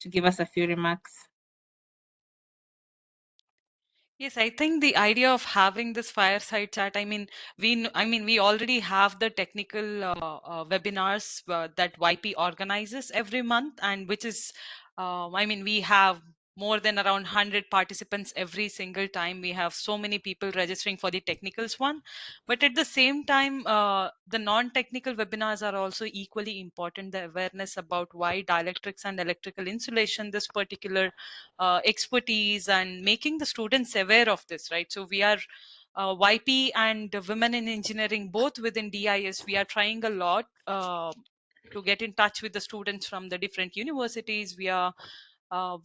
to give us a few remarks. Yes, I think the idea of having this fireside chat, we already have the technical webinars that YP organizes every month, and which is, we have more than around 100 participants every single time. We have so many people registering for the technicals one, but at the same time, the non-technical webinars are also equally important. The awareness about why dielectrics and electrical insulation, this particular expertise, and making the students aware of this, right? So we are YP and women in engineering, both within DIS, we are trying a lot to get in touch with the students from the different universities. We are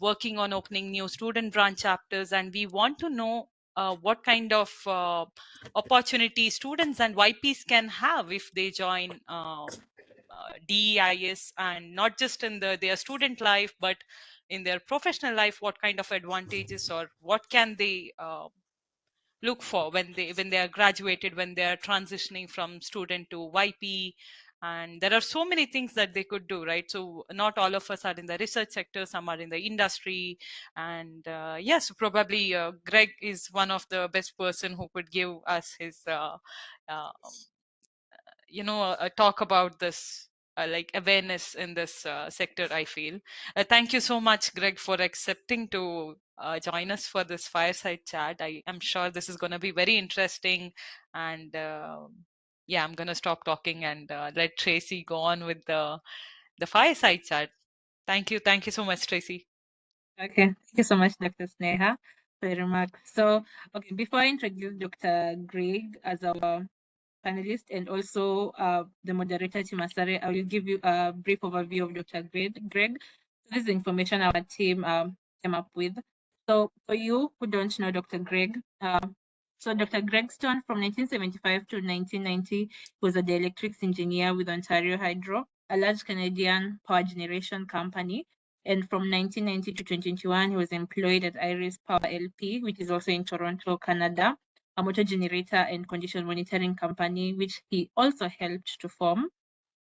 working on opening new student branch chapters, and we want to know what kind of opportunity students and YPs can have if they join DEIS, and not just in their student life, but in their professional life. What kind of advantages, or what can they look for when they are graduated, when they are transitioning from student to YP? And there are so many things that they could do, right? So not all of us are in the research sector, some are in the industry. And yes, probably Greg is one of the best person who could give us his uh, talk about this, like awareness in this sector, I feel. Thank you so much, Greg, for accepting to join us for this fireside chat. I am sure this is going to be very interesting. And yeah, I'm going to stop talking and let Tracy go on with the fireside chat. Thank you so much, Tracy. Okay, thank you so much, Dr. Sneha, for your remarks. So, okay, before I introduce Dr. Greg as our panelist and also the moderator, Chimasare, I will give you a brief overview of Dr. Greg. This is the information our team came up with. So, for you who don't know Dr. Greg, so Dr. Greg Stone from 1975 to 1990 was a dielectrics engineer with Ontario Hydro, a large Canadian power generation company. And from 1990 to 2021, he was employed at Iris Power LP, which is also in Toronto, Canada, a motor generator and condition monitoring company, which he also helped to form.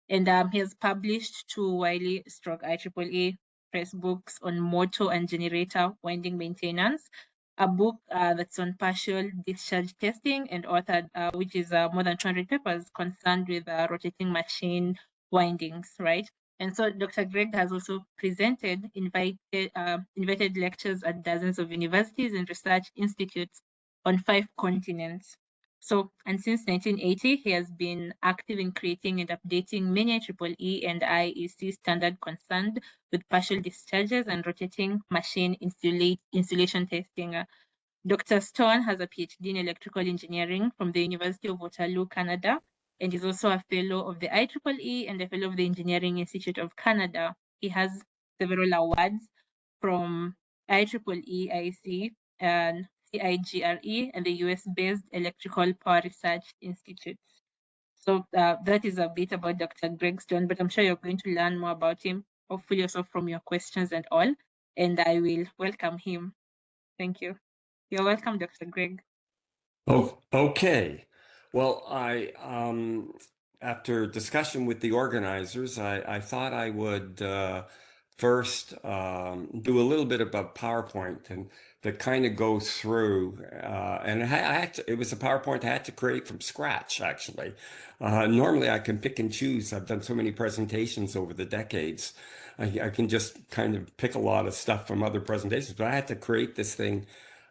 And he has published two WIE stroke IEEE press books on motor and generator winding maintenance, a book that's on partial discharge testing and authored, which is more than 200 papers concerned with rotating machine windings, right? And so Dr. Greg has also presented invited lectures at dozens of universities and research institutes on 5 continents. So, and since 1980, he has been active in creating and updating many IEEE and IEC standard concerned with partial discharges and rotating machine insulation testing. Dr. Stone has a PhD in electrical engineering from the University of Waterloo, Canada, and is also a fellow of the IEEE and a fellow of the Engineering Institute of Canada. He has several awards from IEEE, IC, and CIGRE, and the US-based Electrical Power Research Institute. So that is a bit about Dr. Greg Stone, but I'm sure you're going to learn more about him, hopefully also from your questions and all, and I will welcome him. Thank you. You're welcome, Dr. Greg. Oh, okay. Well, after discussion with the organizers, I thought I would first do a little bit about PowerPoint, and that kind of goes through, and it was a PowerPoint I had to create from scratch, actually. Normally I can pick and choose. I've done so many presentations over the decades. I can just kind of pick a lot of stuff from other presentations, but I had to create this thing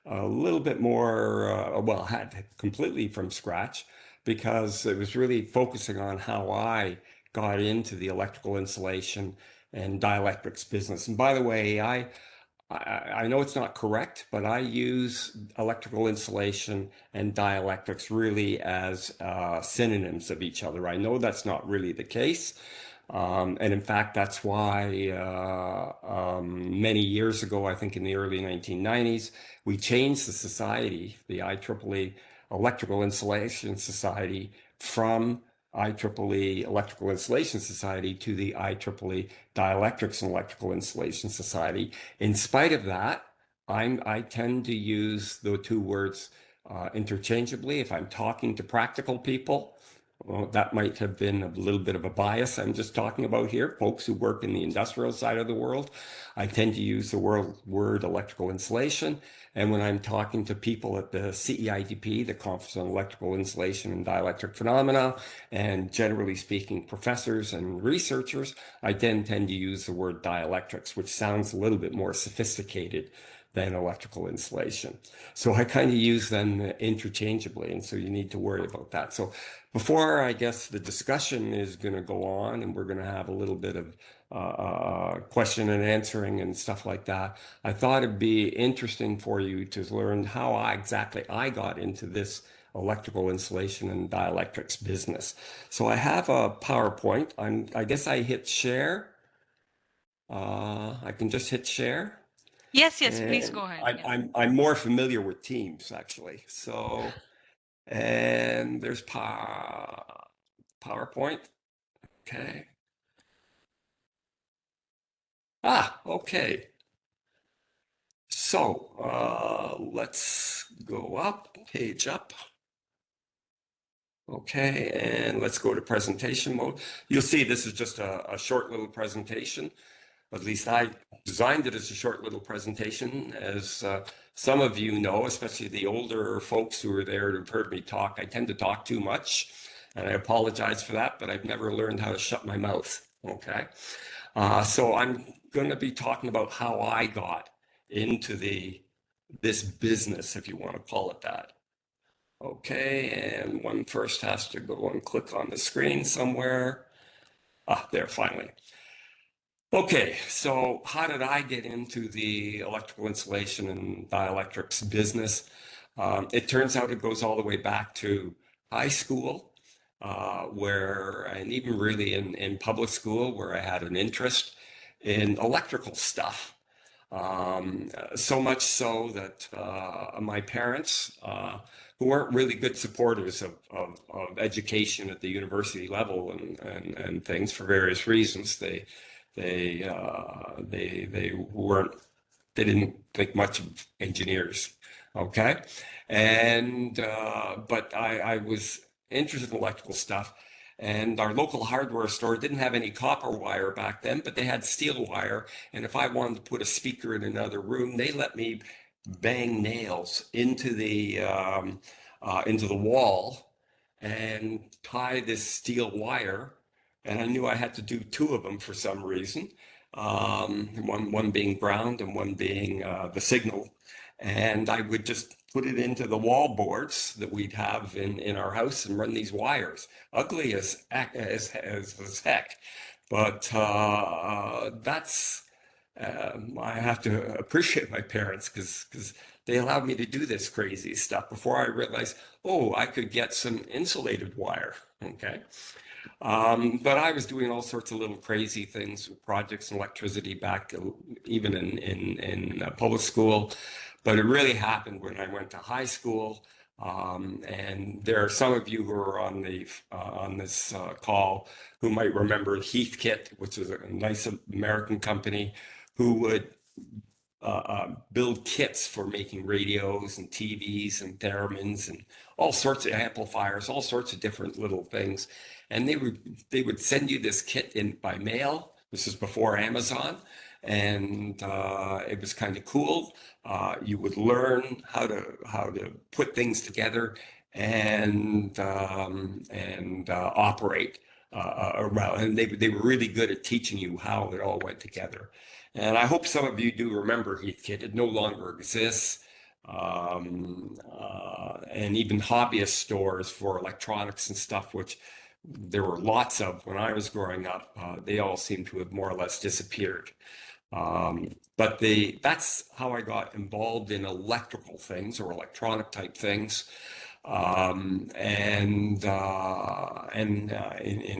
a little bit more, had completely from scratch, because it was really focusing on how I got into the electrical insulation and dielectrics business. And by the way, I know it's not correct, but I use electrical insulation and dielectrics really as synonyms of each other. I know that's not really the case. And in fact, that's why many years ago, I think in the early 1990s, we changed the society, the IEEE Electrical Insulation Society, from IEEE Electrical Insulation Society to the IEEE Dielectrics and Electrical Insulation Society. In spite of that, I tend to use the two words interchangeably. If I'm talking to practical people, Well, that might have been a little bit of a bias I'm just talking about here. Folks who work in the industrial side of the world, I tend to use the word electrical insulation. And when I'm talking to people at the CEIDP, the Conference on Electrical Insulation and Dielectric Phenomena, and generally speaking, professors and researchers, I then tend to use the word dielectrics, which sounds a little bit more sophisticated than electrical insulation. So I kind of use them interchangeably, and so you need to worry about that. So before, I guess, the discussion is going to go on, and we're going to have a little bit of question and answering and stuff like that, I thought it'd be interesting for you to learn how exactly I got into this electrical insulation and dielectrics business. So I have a PowerPoint. I guess I hit share. I can just hit share. Yes, yes, please And go ahead. I'm more familiar with Teams actually. So, and there's PowerPoint. Okay. Okay. So, let's go up, page up. Okay, and let's go to presentation mode. You'll see this is just a short little presentation. At least I designed it as a short little presentation. As some of you know, especially the older folks who are there who've heard me talk, I tend to talk too much, and I apologize for that, but I've never learned how to shut my mouth, okay? So I'm going to be talking about how I got into this business, if you want to call it that. Okay, and one first has to go and click on the screen somewhere. There, finally. Okay, so how did I get into the electrical insulation and dielectrics business? It turns out it goes all the way back to high school, and even really in public school, where I had an interest in electrical stuff. So much so that my parents, who weren't really good supporters of education at the university level and things for various reasons, they weren't, they didn't think much of engineers, okay? And but I was interested in electrical stuff, and our local hardware store didn't have any copper wire back then, but they had steel wire. And if I wanted to put a speaker in another room, they let me bang nails into the wall and tie this steel wire. And I knew I had to do two of them for some reason. One being ground and one being the signal. And I would just put it into the wall boards that we'd have in our house and run these wires. Ugly as heck. But that's, I have to appreciate my parents because they allowed me to do this crazy stuff before I realized, oh, I could get some insulated wire, okay? But I was doing all sorts of little crazy things, projects in electricity back even in public school. But it really happened when I went to high school. And there are some of you who are on this call who might remember Heathkit, which is a nice American company who would build kits for making radios and TVs and theremins and all sorts of amplifiers, all sorts of different little things. And they would send you this kit in by mail. This is before Amazon, and it was kind of cool. You would learn how to put things together and operate around. And they were really good at teaching you how it all went together. And I hope some of you do remember Heathkit. It no longer exists. And even hobbyist stores for electronics and stuff, which there were lots of when I was growing up, they all seem to have more or less disappeared. But that's how I got involved in electrical things or electronic type things. In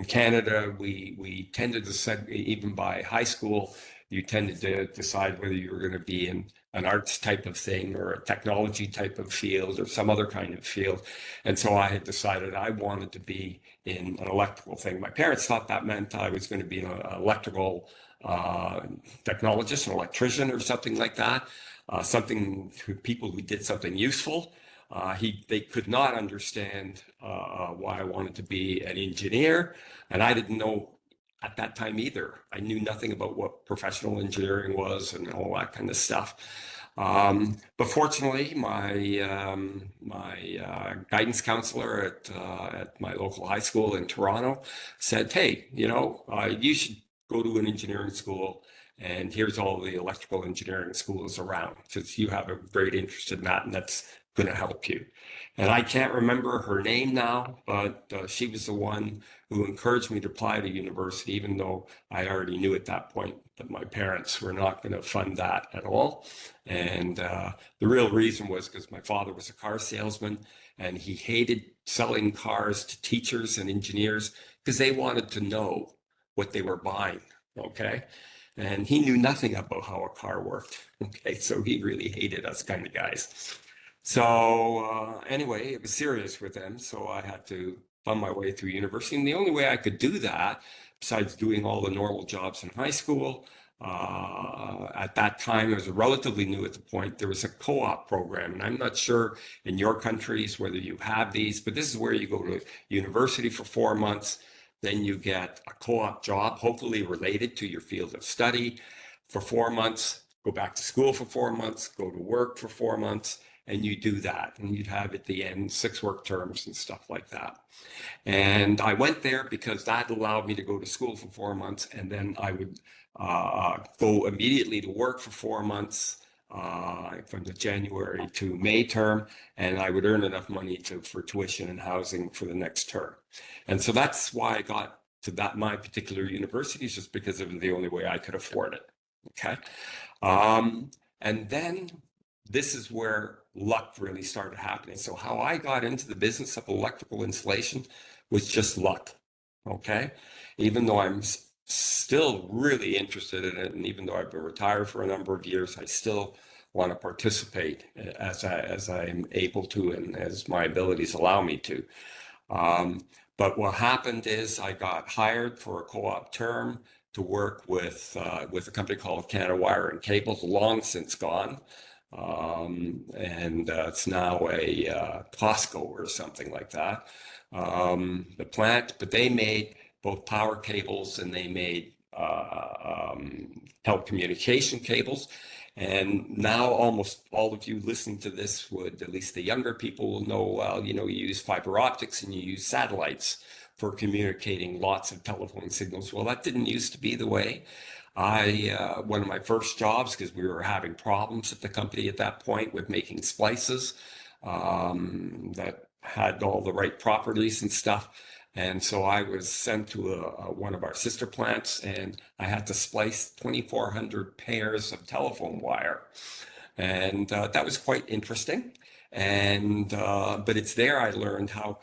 Canada, we tended to set, even by high school, you tended to decide whether you were going to be in an arts type of thing or a technology type of field or some other kind of field. And so I had decided I wanted to be in an electrical thing. My parents thought that meant I was going to be an electrical technologist, an electrician or something like that, something to people who did something useful. They could not understand why I wanted to be an engineer, and I didn't know at that time either. I knew nothing about what professional engineering was and all that kind of stuff. But fortunately, my guidance counselor at my local high school in Toronto said, "Hey, you should go to an engineering school, and here's all the electrical engineering schools around because you have a great interest in that, and that's going to help you." And I can't remember her name now, but she was the one who encouraged me to apply to university, even though I already knew at that point that my parents were not going to fund that at all. And the real reason was because my father was a car salesman, and he hated selling cars to teachers and engineers because they wanted to know what they were buying. Okay. And he knew nothing about how a car worked. Okay. So he really hated us kind of guys. So anyway, it was serious with them. So I had to fund my way through university. And the only way I could do that, besides doing all the normal jobs in high school, at that time, it was relatively new at the point, there was a co-op program. And I'm not sure in your countries whether you have these, but this is where you go to university for 4 months. Then you get a co-op job, hopefully related to your field of study for 4 months, go back to school for 4 months, go to work for 4 months, and you do that. And you'd have at the end 6 work terms and stuff like that. And I went there because that allowed me to go to school for 4 months, and then I would go immediately to work for 4 months from the January to May term, and I would earn enough money for tuition and housing for the next term. And so that's why I got to my particular university, just because it was the only way I could afford it. Okay. And then this is where luck really started happening. So how I got into the business of electrical installation was just luck. Okay. Even though I'm still really interested in it, and even though I've been retired for a number of years, I still want to participate as I'm able to and as my abilities allow me to. But what happened is I got hired for a co-op term to work with a company called Canada Wire and Cables, long since gone. And it's now a Costco or something like that. The plant, but they made both power cables and they made telecommunication cables. And now almost all of you listening to this would, at least the younger people will know, well, you use fiber optics and you use satellites for communicating lots of telephone signals. Well, that didn't used to be the way. One of my first jobs, because we were having problems at the company at that point with making splices that had all the right properties and stuff. And so I was sent to one of our sister plants, and I had to splice 2,400 pairs of telephone wire. And that was quite interesting. And but it's there I learned how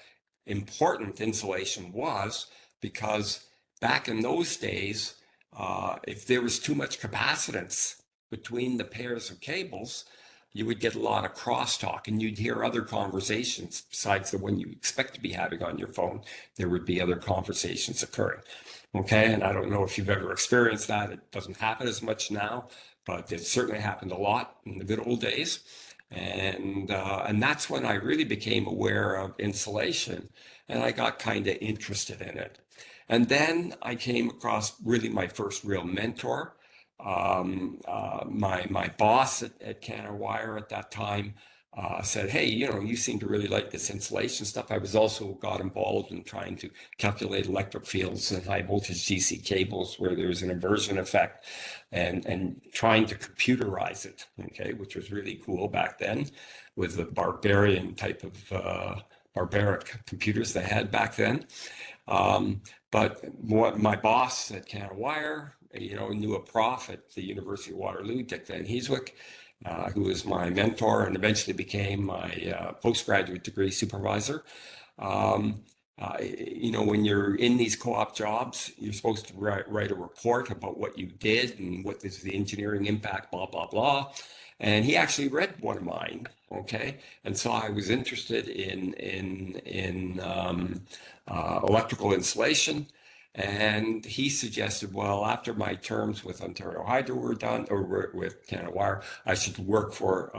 important insulation was, because back in those days, if there was too much capacitance between the pairs of cables, you would get a lot of crosstalk, and you'd hear other conversations besides the one you expect to be having on your phone. There would be other conversations occurring. Okay, and I don't know if you've ever experienced that. It doesn't happen as much now, but it certainly happened a lot in the good old days. And that's when I really became aware of insulation, and I got kind of interested in it. And then I came across really my first real mentor. My boss at Canada Wire at that time said, "Hey, you seem to really like this insulation stuff." I was also got involved in trying to calculate electric fields and high voltage DC cables where there's an inversion effect, and trying to computerize it, okay, which was really cool back then with the barbarian type of barbaric computers they had back then. But what my boss at Canada Wire, knew a prof at the University of Waterloo, Dick Van Heeswick, who was my mentor and eventually became my postgraduate degree supervisor. When you're in these co-op jobs, you're supposed to write a report about what you did and what is the engineering impact, blah, blah, blah. And he actually read one of mine, okay? And so I was interested in electrical insulation. And he suggested, well, after my terms with Ontario Hydro were done, or with Canada Wire, I should work for,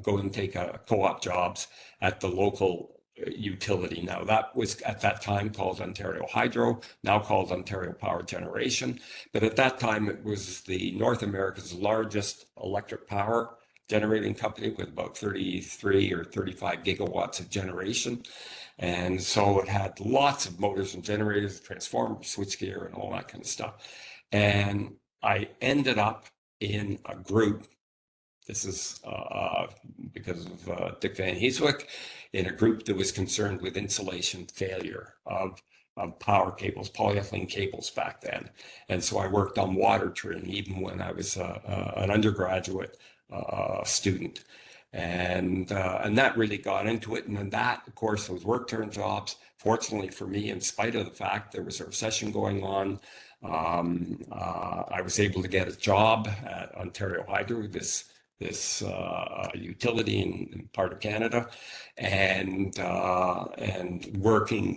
go and take co-op jobs at the local utility. Now, that was at that time called Ontario Hydro, now called Ontario Power Generation. But at that time, it was the North America's largest electric power generating company with about 33 or 35 gigawatts of generation. And so it had lots of motors and generators, transformers, switchgear, and all that kind of stuff. And I ended up in a group. This is because of Dick Van Heeswick, in a group that was concerned with insulation failure of power cables, polyethylene cables back then. And so I worked on water treating even when I was an undergraduate student. And that really got into it. And then that, of course, those work-term jobs, fortunately for me, in spite of the fact there was a recession going on, I was able to get a job at Ontario Hydro, this utility in part of Canada, and working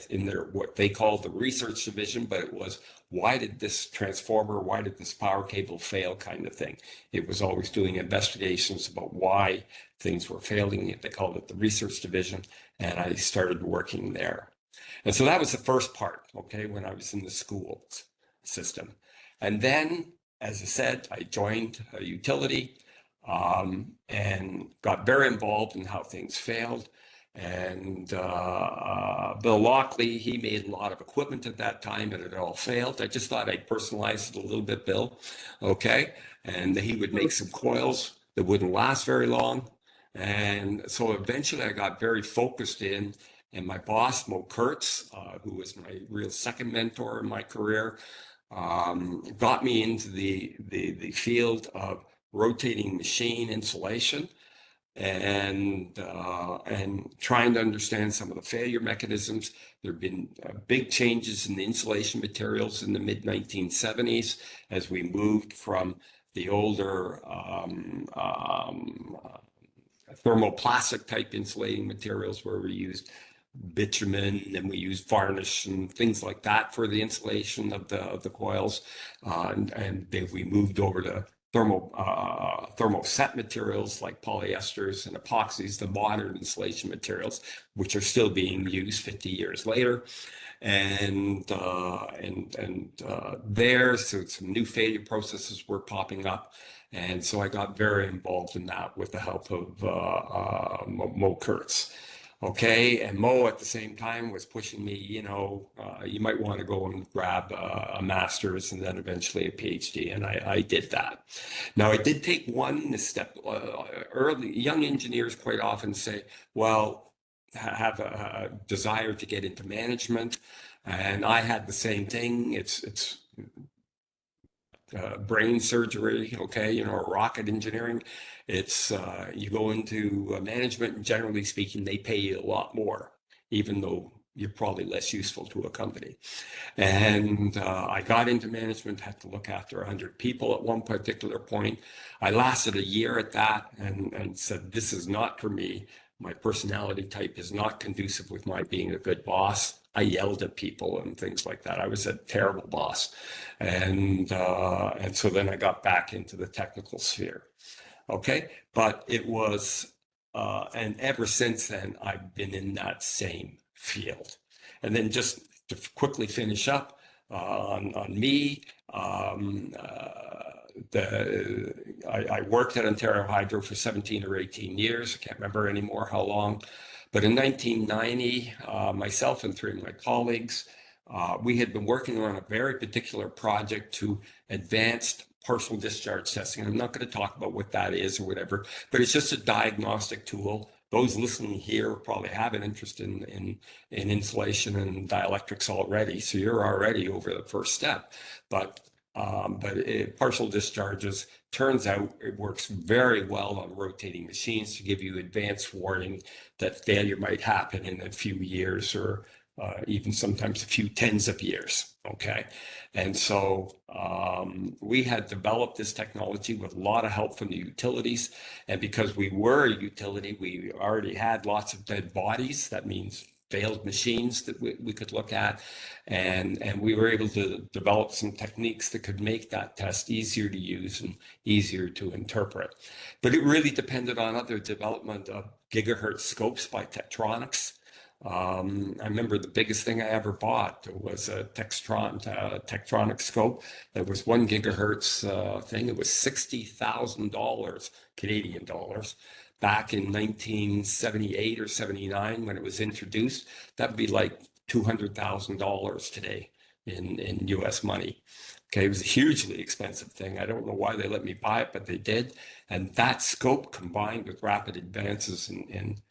in their what they called the research division, but it was, why did this transformer, why did this power cable fail kind of thing. It was always doing investigations about why things were failing. They called it the research division, and I started working there. And so that was the first part, okay, when I was in the school system. And then, as I said, I joined a utility, and got very involved in how things failed. And Bill Lockley, he made a lot of equipment at that time, and it all failed. I just thought I'd personalize it a little bit, Bill. Okay. And he would make some coils that wouldn't last very long. And so eventually I got very focused in, and my boss, Mo Kurtz, who was my real second mentor in my career, got me into the field of rotating machine insulation, and trying to understand some of the failure mechanisms. There have been big changes in the insulation materials in the mid 1970s as we moved from the older thermoplastic type insulating materials, where we used bitumen and we used varnish and things like that for the insulation of the coils, and then we moved over to thermoset materials like polyesters and epoxies, the modern insulation materials, which are still being used 50 years later. And there, so some new failure processes were popping up. And so I got very involved in that with the help of Mo Kurtz. Okay, and Mo at the same time was pushing me, you might want to go and grab a master's and then eventually a PhD, and I did that. Now, I did take one step early. Young engineers quite often say, well, have a desire to get into management, and I had the same thing. It's brain surgery, okay, rocket engineering. It's you go into management, and generally speaking, they pay you a lot more, even though you're probably less useful to a company. And I got into management, had to look after 100 people at one particular point. I lasted a year at that, and said, this is not for me. My personality type is not conducive with my being a good boss. I yelled at people and things like that. I was a terrible boss. And so then I got back into the technical sphere. Okay. But it was, and ever since then, I've been in that same field. And then just to quickly finish up on me, I worked at Ontario Hydro for 17 or 18 years. I can't remember anymore how long. But in 1990, myself and three of my colleagues, we had been working on a very particular project to advanced partial discharge testing. I'm not going to talk about what that is or whatever, but it's just a diagnostic tool. Those listening here probably have an interest in insulation and dielectrics already, so you're already over the first step. But partial discharges, turns out it works very well on rotating machines to give you advance warning that failure might happen in a few years, or even sometimes a few tens of years. Okay. And so we had developed this technology with a lot of help from the utilities. And because we were a utility, we already had lots of dead bodies. That means failed machines that we could look at, and we were able to develop some techniques that could make that test easier to use and easier to interpret. But it really depended on other development of gigahertz scopes by Tektronix. I remember the biggest thing I ever bought was a Tektronix scope that was 1 gigahertz thing. It was $60,000 Canadian dollars back in 1978 or 79 when it was introduced. That'd be like $200,000 today in US money. Okay, it was a hugely expensive thing. I don't know why they let me buy it, but they did. And that scope, combined with rapid advances in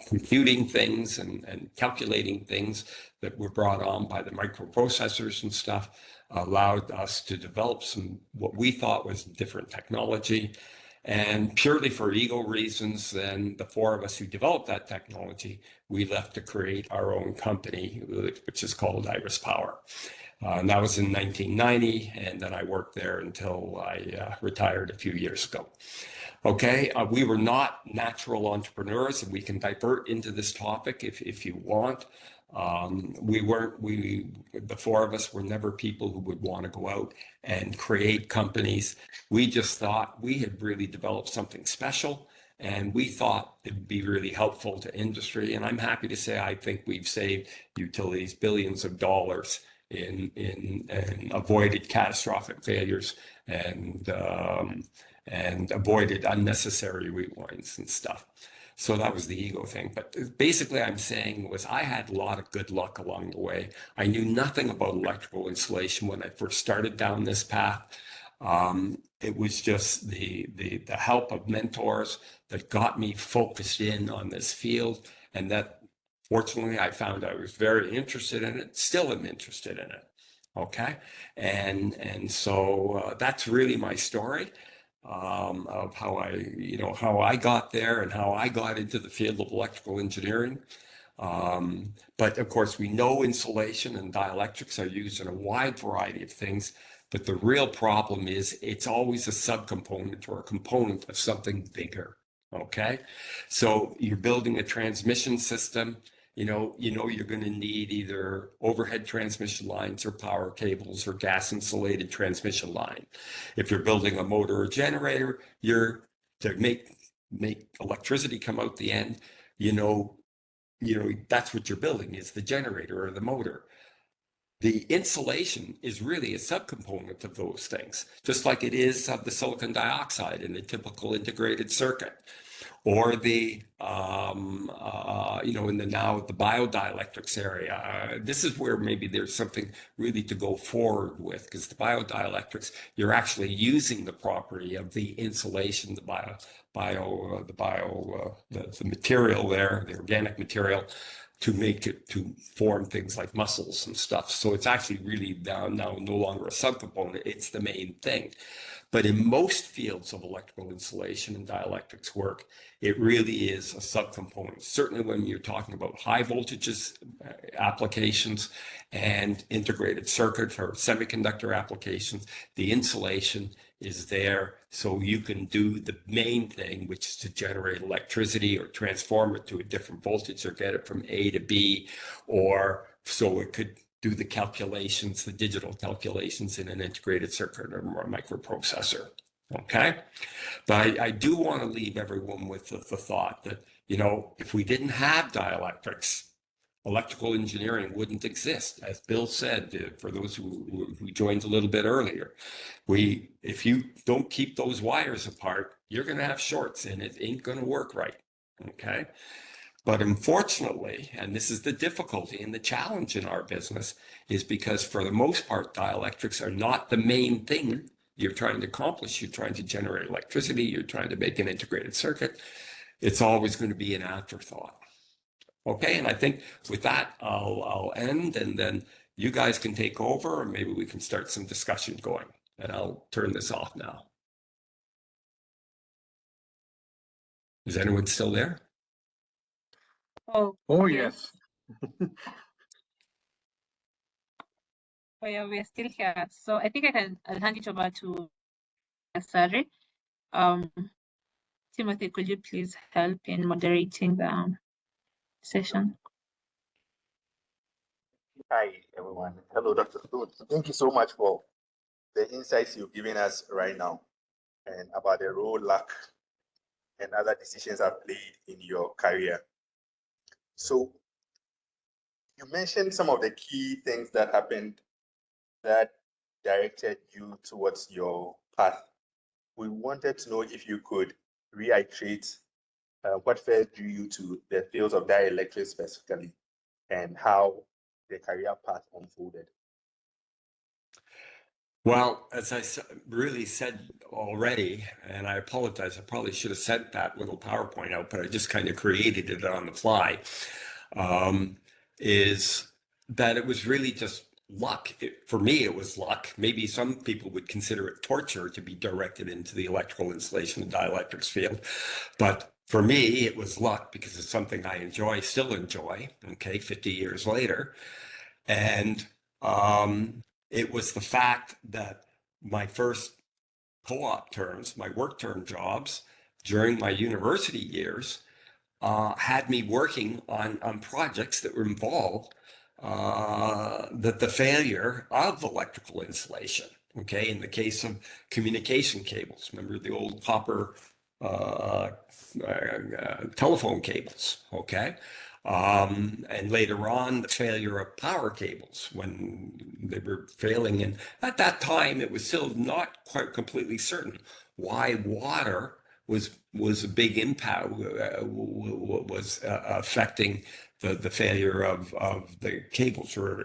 computing things and calculating things that were brought on by the microprocessors and stuff, allowed us to develop some what we thought was different technology. And purely for ego reasons, then the four of us who developed that technology, we left to create our own company, which is called Iris Power. And that was in 1990, and then I worked there until I retired a few years ago. Okay, we were not natural entrepreneurs, and we can divert into this topic if you want. The four of us were never people who would want to go out and create companies. We just thought we had really developed something special, and we thought it'd be really helpful to industry. And I'm happy to say I think we've saved utilities billions of dollars in avoided catastrophic failures and avoided unnecessary rewinds and stuff. So that was the ego thing. But basically I'm saying was I had a lot of good luck along the way. I knew nothing about electrical installation when I first started down this path. It was just the help of mentors that got me focused in on this field, and that fortunately I found I was very interested in it, still am interested in it. Okay, and so that's really my story. Of how I got there and how I got into the field of electrical engineering. But of course, we know insulation and dielectrics are used in a wide variety of things. But the real problem is it's always a subcomponent or a component of something bigger. Okay, so you're building a transmission system. You're going to need either overhead transmission lines or power cables or gas insulated transmission line. If you're building a motor or generator, you're to make electricity come out the end, that's what you're building is the generator or the motor. The insulation is really a subcomponent of those things, just like it is of the silicon dioxide in a typical integrated circuit. Or the in the biodielectrics area. This is where maybe there's something really to go forward with, because the biodielectrics, you're actually using the property of the insulation, the material there, the organic material, to make it to form things like muscles and stuff. So it's actually really now no longer a subcomponent, it's the main thing. But in most fields of electrical insulation and dielectrics work, it really is a subcomponent. Certainly when you're talking about high voltages applications and integrated circuit or semiconductor applications, the insulation is there so you can do the main thing, which is to generate electricity or transform it to a different voltage or get it from A to B, or so it could do the calculations, the digital calculations in an integrated circuit or a microprocessor. Okay, but I do want to leave everyone with the thought that, if we didn't have dielectrics, electrical engineering wouldn't exist. As Bill said, for those who joined a little bit earlier, if you don't keep those wires apart, you're going to have shorts and it ain't going to work right. Okay. But unfortunately, and this is the difficulty and the challenge in our business, is because for the most part, dielectrics are not the main thing you're trying to accomplish. You're trying to generate electricity. You're trying to make an integrated circuit. It's always going to be an afterthought. Okay, and I think with that, I'll end, and then you guys can take over, or maybe we can start some discussion going. And I'll turn this off now. Is anyone still there? Oh, yes. Oh, yeah, we're still here. So I think I'll hand it over to Sari to Timothy, could you please help in moderating the session? Hi, everyone. Hello, Dr. Stone. Thank you so much for the insights you've given us right now and about the role luck and other decisions have played in your career. So you mentioned some of the key things that happened that directed you towards your path. We wanted to know if you could reiterate what first drew you to the fields of dielectrics specifically and how the career path unfolded. Well, as I really said already, and I apologize, I probably should have sent that little PowerPoint out, but I just kind of created it on the fly, is that it was really just luck. For me, it was luck. Maybe some people would consider it torture to be directed into the electrical installation and dielectrics field. But for me, it was luck because it's something I enjoy, still enjoy, okay, 50 years later. And it was the fact that my first co-op terms, my work term jobs during my university years, had me working on projects that were involved the failure of electrical insulation. Okay, in the case of communication cables, remember the old copper telephone cables, okay? And later on, the failure of power cables when they were failing. And at that time, it was still not quite completely certain why water was a big impact, was affecting the failure of the cables, or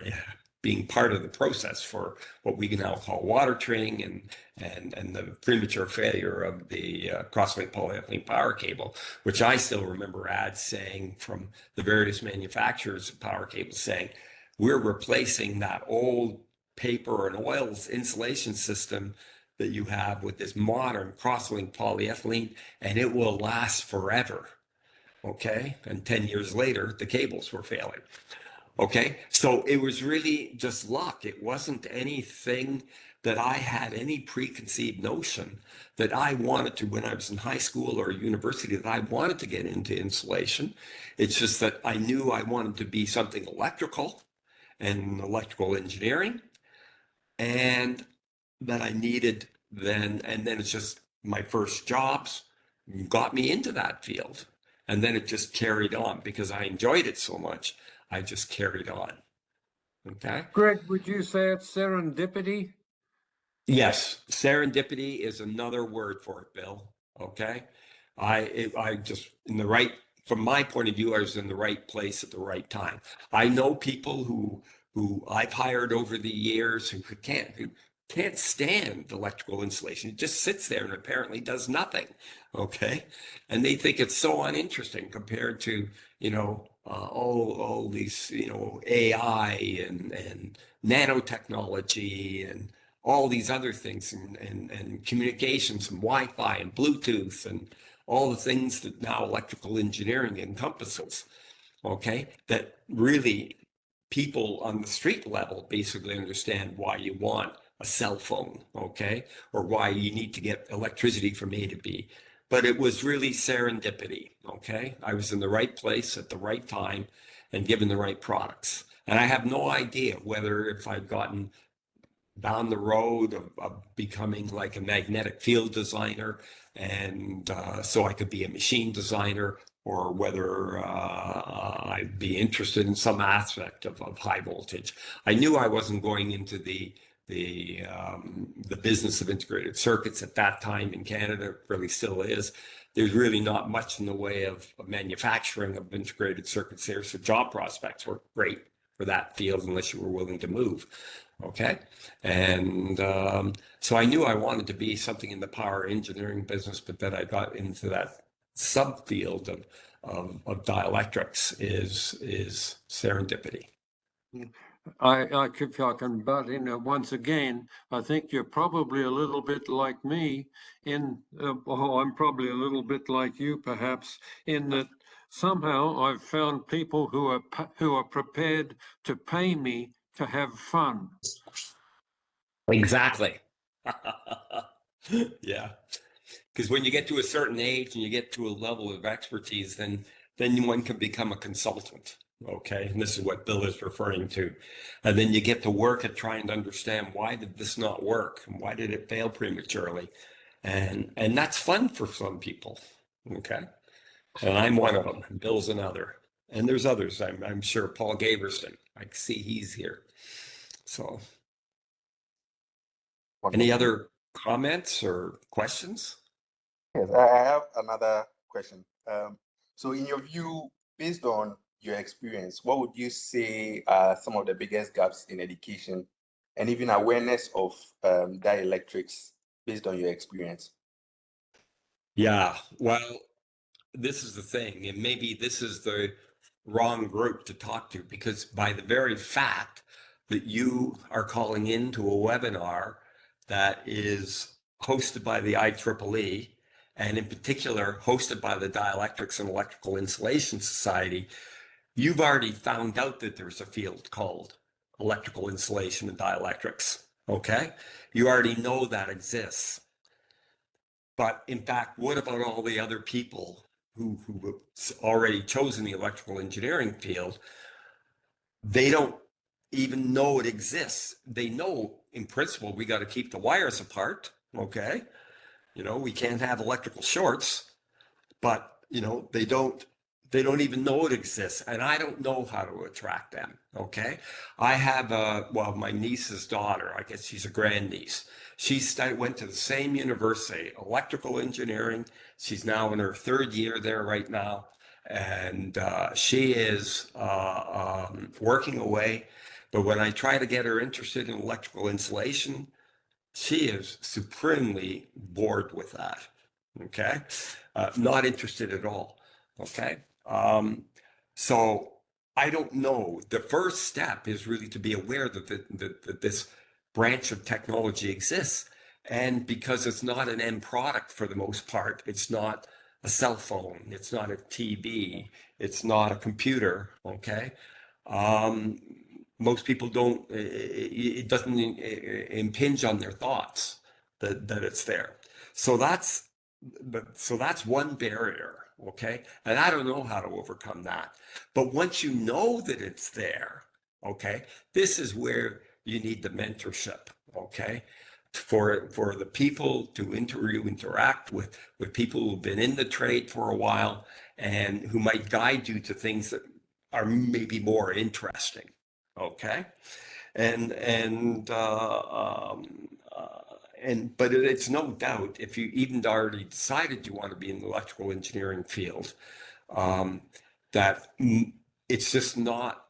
being part of the process for what we now call water training and the premature failure of the crosslink polyethylene power cable, which I still remember ads saying from the various manufacturers of power cables saying, we're replacing that old paper and oils insulation system that you have with this modern crosslink polyethylene, and it will last forever. Okay, and 10 years later, the cables were failing. Okay, so it was really just luck. It wasn't anything that I had any preconceived notion that I wanted to, when I was in high school or university, that I wanted to get into insulation. It's just that I knew I wanted to be something electrical and electrical engineering, and that I needed then, and then it's just my first jobs got me into that field. And then it just carried on because I enjoyed it so much. I just carried on. Okay. Greg, would you say it's serendipity? Yes, serendipity is another word for it, Bill. Okay. I just in the right, from my point of view, I was in the right place at the right time. I know people who I've hired over the years who can't stand electrical installation. It just sits there and apparently does nothing. Okay. And they think it's so uninteresting compared to, all these, AI and nanotechnology and all these other things and communications and Wi-Fi and Bluetooth and all the things that now electrical engineering encompasses. Okay. That really people on the street level basically understand why you want a cell phone, okay, or why you need to get electricity from A to B. But it was really serendipity, okay? I was in the right place at the right time and given the right products. And I have no idea whether if I'd gotten down the road of becoming like a magnetic field designer and so I could be a machine designer, or whether I'd be interested in some aspect of high voltage. I knew I wasn't going into the business of integrated circuits at that time in Canada. It really still is. There's really not much in the way of manufacturing of integrated circuits there, so job prospects were great for that field unless you were willing to move. Okay, and so I knew I wanted to be something in the power engineering business, but then I got into that subfield of dielectrics is serendipity. If I can butt in once again, I think you're probably a little bit like me I'm probably a little bit like you perhaps, in that somehow I've found people who are prepared to pay me to have fun. Exactly. Yeah. Because when you get to a certain age and you get to a level of expertise, then one can become a consultant. Okay, and this is what Bill is referring to. And then you get to work at trying to understand, why did this not work? And why did it fail prematurely? And that's fun for some people. Okay. And I'm one of them. And Bill's another. And there's others. I'm sure Paul Gaverson. I see he's here. So any Wonderful. other comments or questions? Yes, I have another question. So in your view, based on your experience, what would you say are some of the biggest gaps in education and even awareness of dielectrics based on your experience? Yeah, well, this is the thing, and maybe this is the wrong group to talk to, because by the very fact that you are calling into a webinar that is hosted by the IEEE, and in particular hosted by the Dielectrics and Electrical Insulation Society, you've already found out that there's a field called electrical insulation and dielectrics. Okay, you already know that exists. But in fact, what about all the other people who have already chosen the electrical engineering field? They don't even know it exists. They know in principle we got to keep the wires apart. Okay, we can't have electrical shorts, but they don't even know it exists, and I don't know how to attract them. Okay, I have my niece's daughter, I guess she's a grandniece. She went to the same university, electrical engineering. She's now in her third year there right now, and she is working away. But when I try to get her interested in electrical insulation, she is supremely bored with that. Okay, not interested at all. Okay, so I don't know. The first step is really to be aware that this branch of technology exists, and because it's not an end product for the most part, it's not a cell phone, it's not a TV, it's not a computer. Okay, um, most people don't, it doesn't impinge on their thoughts that it's there. So that's one barrier. Okay, and I don't know how to overcome that. But once you know that it's there, okay, this is where you need the mentorship. Okay, for the people to interact with people who've been in the trade for a while and who might guide you to things that are maybe more interesting. Okay, and and but it's no doubt, if you even already decided you want to be in the electrical engineering field, um, that it's just not,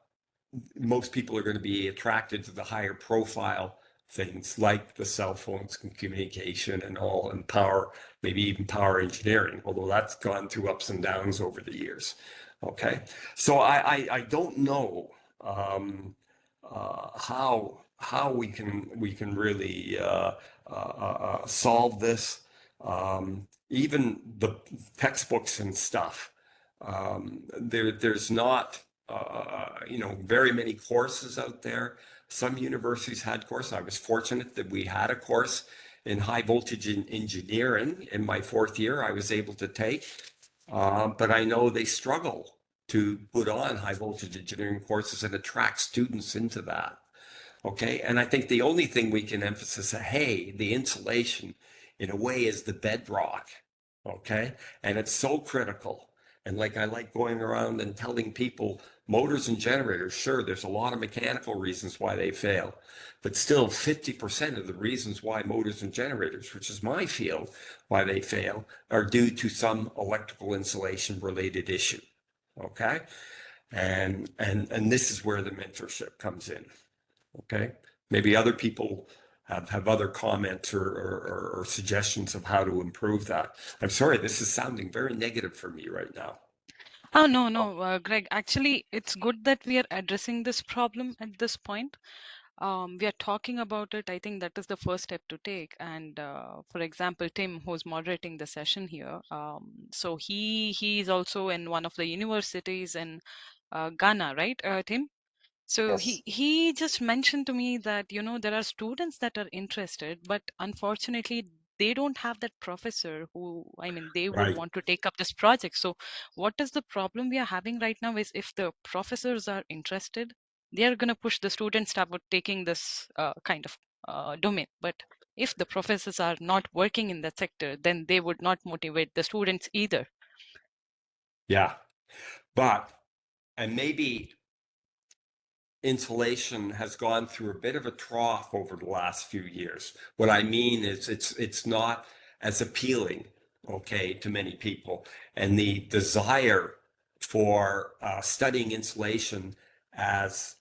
most people are going to be attracted to the higher profile things like the cell phones and communication and all, and power, maybe even power engineering, although that's gone through ups and downs over the years. Okay, so I don't know how we can really solve this. Even the textbooks and stuff. There's not very many courses out there. Some universities had courses. I was fortunate that we had a course in high voltage engineering in my fourth year. I was able to take, but I know they struggle to put on high voltage engineering courses and attract students into that. Okay, and I think the only thing we can emphasize, hey, the insulation in a way is the bedrock. Okay, and it's so critical. And like, I like going around and telling people, motors and generators, sure, there's a lot of mechanical reasons why they fail, but still 50% of the reasons why motors and generators, which is my field, why they fail, are due to some electrical insulation related issue. Okay, and this is where the mentorship comes in. Okay, maybe other people have other comments or suggestions of how to improve that. I'm sorry, this is sounding very negative for me right now. Oh, no, no, Greg. Actually, it's good that we are addressing this problem at this point. We are talking about it. I think that is the first step to take. And for example, Tim, who's moderating the session here, so he is also in one of the universities in Ghana, right, Tim? So Yes. he just mentioned to me that there are students that are interested, but unfortunately they don't have that professor who, I mean, they would Right. want to take up this project. So what is the problem we are having right now is if the professors are interested, they are going to push the students about taking this kind of domain. But if the professors are not working in that sector, then they would not motivate the students either. Yeah. But, and maybe insulation has gone through a bit of a trough over the last few years. What I mean is it's not as appealing, okay, to many people. And the desire for studying insulation as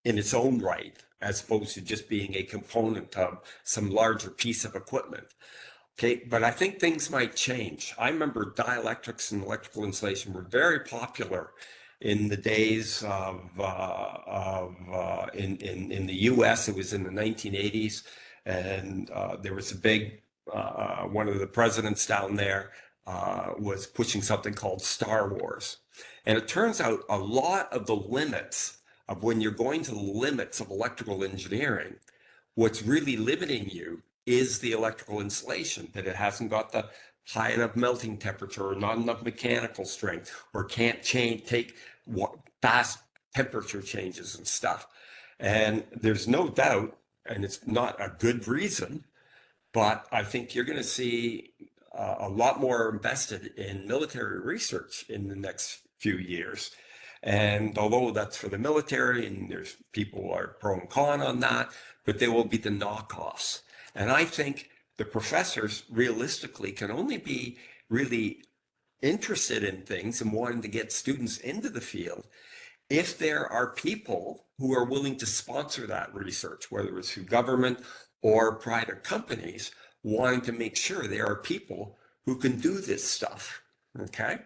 in its own right, as opposed to just being a component of some larger piece of equipment. Okay, but I think things might change. I remember dielectrics and electrical insulation were very popular in the days in the U.S. It was in the 1980s, and there was a big one of the presidents down there was pushing something called Star Wars, and it turns out a lot of the limits of when you're going to the limits of electrical engineering, what's really limiting you is the electrical insulation, that it hasn't got the high enough melting temperature or not enough mechanical strength or can't take fast temperature changes and stuff. And there's no doubt, and it's not a good reason, but I think you're going to see a lot more invested in military research in the next few years. And although that's for the military, and there's people are pro and con on that, but there will be the knockoffs. And I think the professors realistically can only be really interested in things and wanting to get students into the field if there are people who are willing to sponsor that research, whether it's through government or private companies, wanting to make sure there are people who can do this stuff. Okay.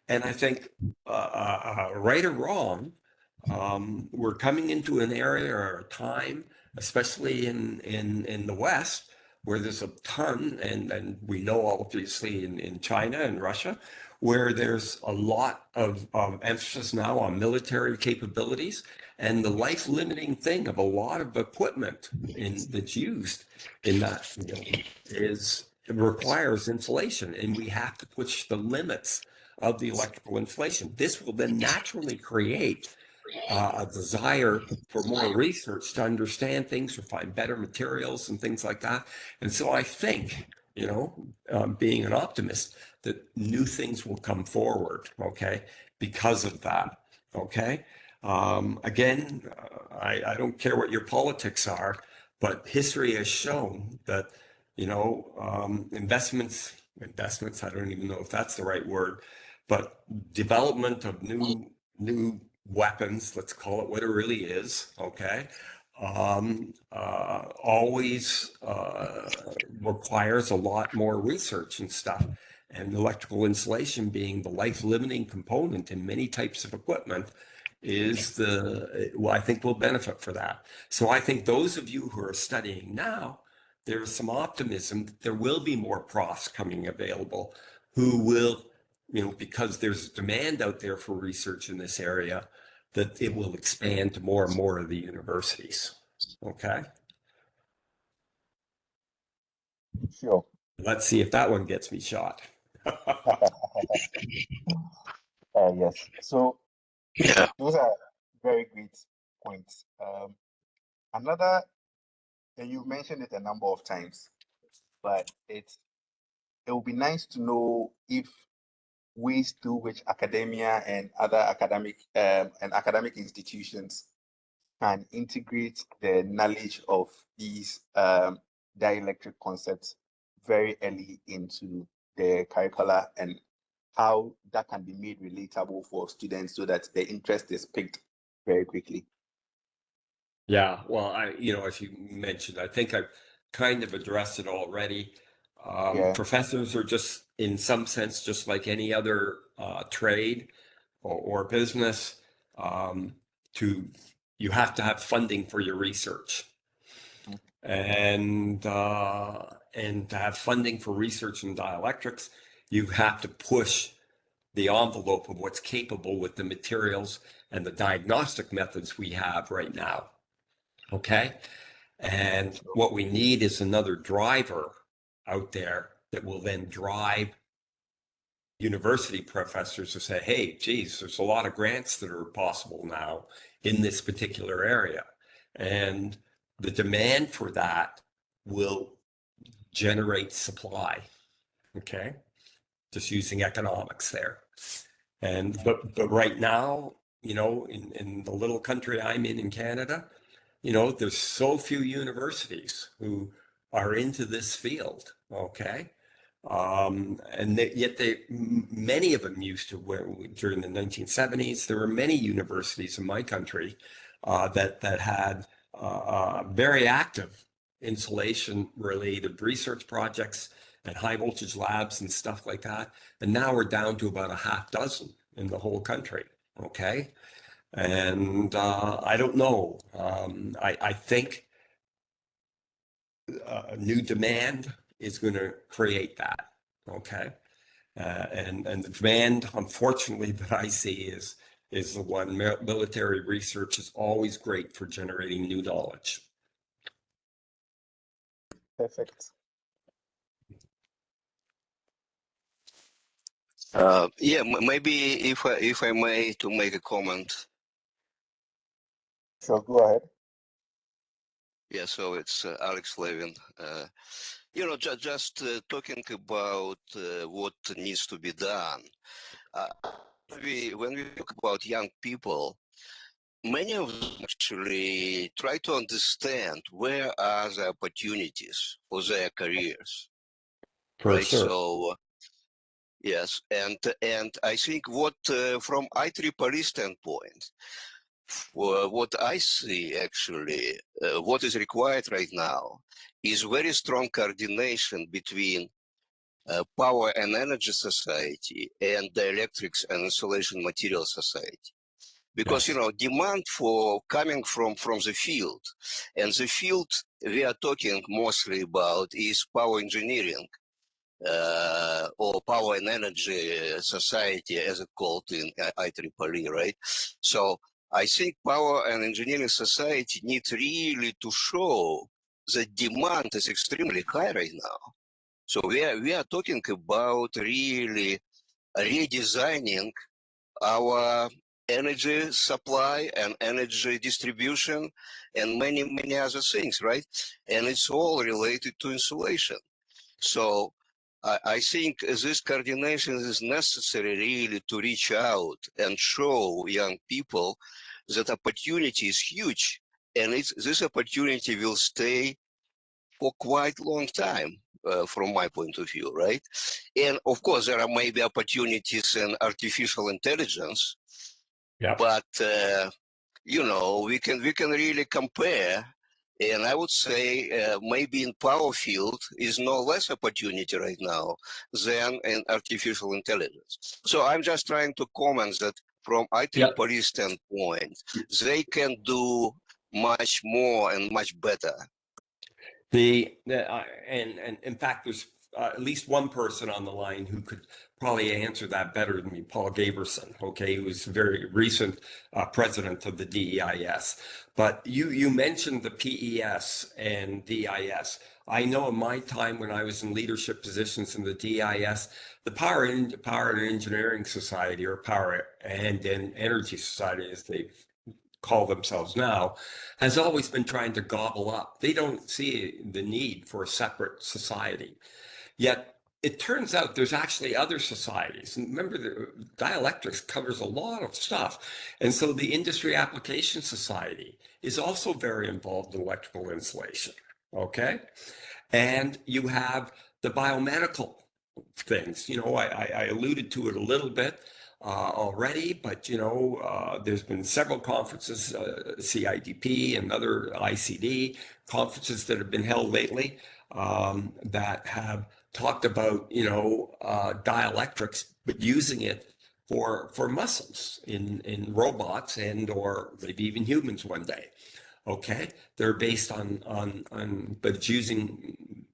And I think, right or wrong, we're coming into an area or a time, especially in the West, where there's a ton, and we know obviously in China and Russia, where there's a lot of emphasis now on military capabilities, and the life limiting thing of a lot of equipment that's used in that field is it requires insulation, and we have to push the limits of the electrical insulation. This will then naturally create a desire for more research to understand things or find better materials and things like that. And so I think, being an optimist, that new things will come forward, okay, because of that, okay? Again, I don't care what your politics are, but history has shown that, investments, I don't even know if that's the right word, but development of new weapons, let's call it what it really is, okay, always requires a lot more research and stuff. And electrical insulation being the life-limiting component in many types of equipment is I think will benefit for that. So I think those of you who are studying now, there's some optimism that there will be more profs coming available who will, because there's demand out there for research in this area, that it will expand to more and more of the universities. Okay. Sure. Let's see if that one gets me shot. Yes. So Yeah. those are very great points. Another, and you mentioned it a number of times, but it would be nice to know if ways through which academia and other academic institutions can integrate the knowledge of these dielectric concepts very early into the curricula, and how that can be made relatable for students so that the interest is picked very quickly. Yeah, well, as you mentioned, I think I've kind of addressed it already. Yeah. Professors are just, in some sense, just like any other trade or business. You have to have funding for your research, and to have funding for research in dielectrics, you have to push the envelope of what's capable with the materials and the diagnostic methods we have right now. Okay. And what we need is another driver out there that will then drive university professors to say, hey, geez, there's a lot of grants that are possible now in this particular area. And the demand for that will generate supply. Okay. Just using economics there. And but right now, you know, in the little country I'm in Canada, you know, there's so few universities who are into this field. Okay. And yet many of them used to, during the 1970s, there were many universities in my country that had very active insulation related research projects and high voltage labs and stuff like that. And now we're down to about a half dozen in the whole country. Okay. And I don't know. I think new demand is going to create that. Okay. And the demand, unfortunately, that I see is the one. Military research is always great for generating new knowledge. Perfect. Yeah, maybe if I may to make a comment. Sure, go ahead. Yeah, so it's Alex Levin. You know, just talking about what needs to be done. When we talk about young people, many of them actually try to understand where are the opportunities for their careers, For right? sure. So yes, and I think what from IEEE standpoint, what I see actually, what is required right now is very strong coordination between Power and Energy Society and Dielectrics and Insulation Material Society. Because, Yes. you know, demand for coming from the field, and the field we are talking mostly about is power engineering, or Power and Energy Society, as it's called in IEEE, right? So I think Power and Engineering Society needs really to show that demand is extremely high right now. So we are talking about really redesigning our energy supply and energy distribution and many other things, right? And it's all related to insulation. So I think this coordination is necessary really to reach out and show young people that opportunity is huge, and this opportunity will stay for quite a long time. From my point of view, right? And of course, there are maybe opportunities in artificial intelligence, Yeah. but you know, we can really compare. And I would say maybe in power field is no less opportunity right now than in artificial intelligence. So I'm just trying to comment that from IEEE standpoint, they can do much more and much better. And in fact, there's at least one person on the line who could probably answer that better than me, Paul Gaberson, okay, who's very recent president of the DEIS. But you mentioned the PES and DEIS. I know in my time when I was in leadership positions in the DEIS, the Power and Engineering Society, or Power and Energy Society, as they call themselves now, has always been trying to gobble up. They don't see the need for a separate society. Yet it turns out there's actually other societies. And remember, the Dielectrics covers a lot of stuff. And so the Industry Application Society is also very involved in electrical insulation. Okay. And you have the biomedical things. You know, I alluded to it a little bit already, but you know, there's been several conferences, CIDP and other ICD conferences that have been held lately that have talked about, you know, dielectrics, but using it for muscles in robots and or maybe even humans one day. Okay, they're based on but it's using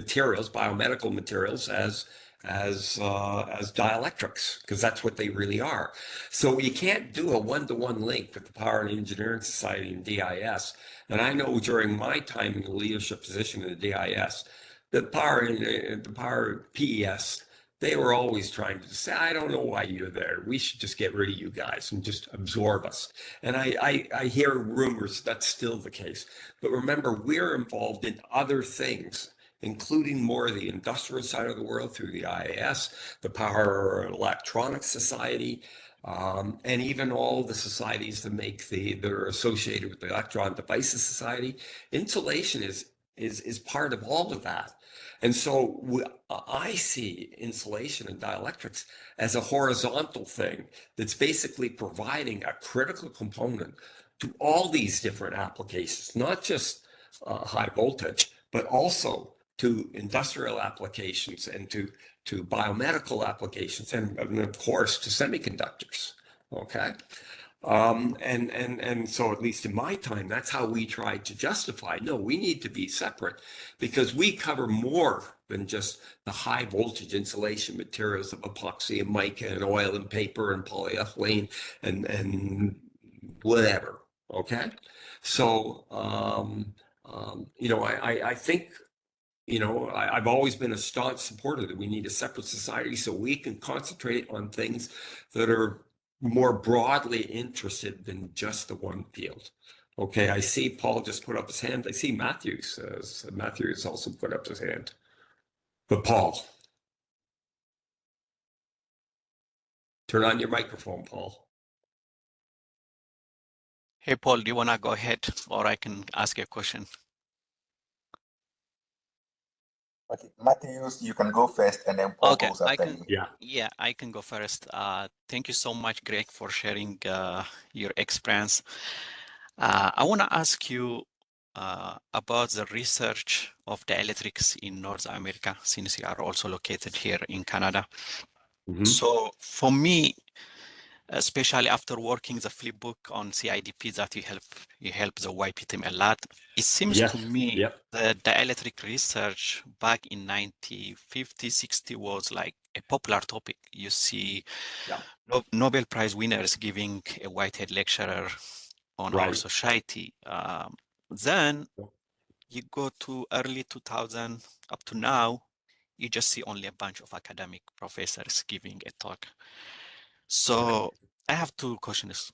materials, biomedical materials, as dielectrics, because that's what they really are. So you can't do a one-to-one link with the Power and Engineering Society and DIS. And I know during my time in the leadership position in the DIS, the Power PES, they were always trying to say, I don't know why you're there. We should just get rid of you guys and just absorb us. And I hear rumors that's still the case. But remember, we're involved in other things, including more of the industrial side of the world through the IAS, the Power Electronics Society, and even all the societies that are associated with the Electron Devices Society. Insulation is part of all of that. And so I see insulation and dielectrics as a horizontal thing that's basically providing a critical component to all these different applications, not just high voltage, but also to industrial applications and to biomedical applications and of course to semiconductors. Okay. And so at least in my time, that's how we tried to justify, no, we need to be separate because we cover more than just the high voltage insulation materials of epoxy and mica and oil and paper and polyethylene and whatever. Okay. So, I think, I've always been a staunch supporter that we need a separate society so we can concentrate on things that are more broadly interested than just the one field. Okay, I see Paul just put up his hand. I see Matthews also put up his hand. But Paul, turn on your microphone, Paul. Hey, Paul, do you want to go ahead or I can ask you a question? Okay, Matthews, you can go first, and then Paul Okay, goes after you. Yeah, I can go first. Thank you so much, Greg, for sharing your experience. I want to ask you about the research of dielectrics in North America, since you are also located here in Canada. Mm-hmm. So for me, especially after working the flip book on CIDP that you help the YP team a lot. It seems to me the dielectric research back in 1950, 60 was like a popular topic. You see Nobel Prize winners giving a Whitehead lecturer on our society. Then you go to early 2000 up to now, you just see only a bunch of academic professors giving a talk. So I have two questions.